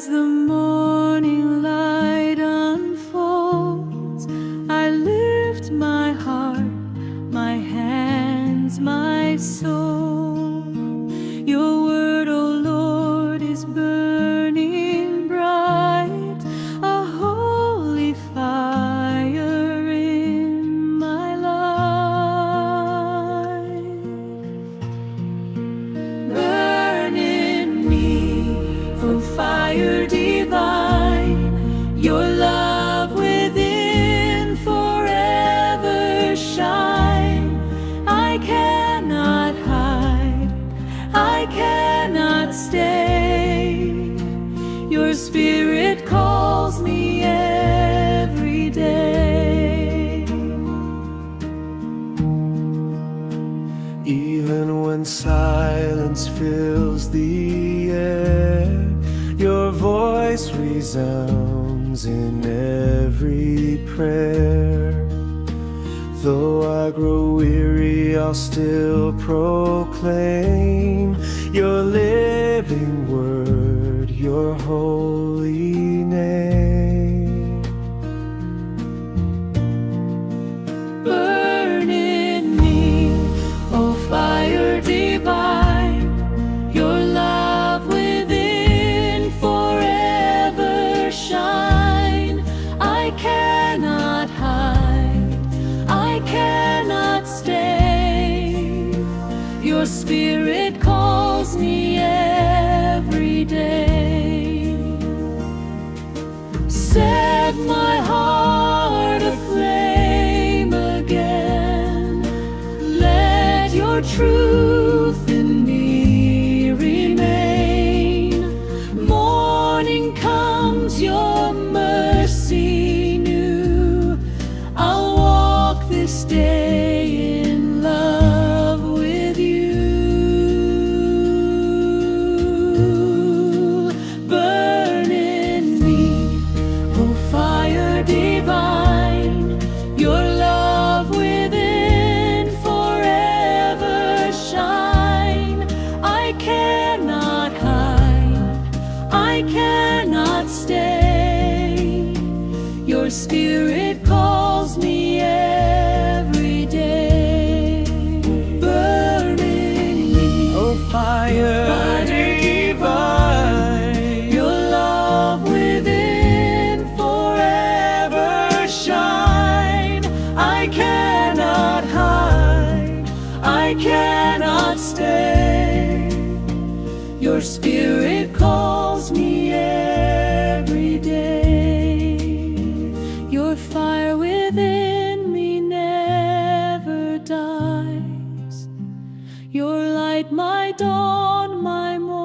As the morning light unfolds, I lift my heart, my hands, my soul. Your word, O Lord, is burning bright, a holy fire in my life. Burn in me, O fire divine, your love within forever shine. I cannot hide, I cannot stay. Your spirit calls me every day. Even when silence fills the air, your voice resounds in every prayer. Though I grow weary, I'll still proclaim your living word, your holy name. Burn in me, O fire divine, your love within forever shine. I cannot hide, I cannot stay. Your spirit calls me every day. Set my heart aflame again. Let your truth in me remain. Morning comes, your mercy new. I'll walk this day in love with you. Burn in me, O fire divine, your love within forever shine. I cannot hide, I cannot stay. Your spirit calls me every day. Burn in me, O fire divine, your love within forever shine. I cannot hide, I cannot stay. Your spirit calls me every day. Your fire within me never dies. Your light, my dawn, my morning.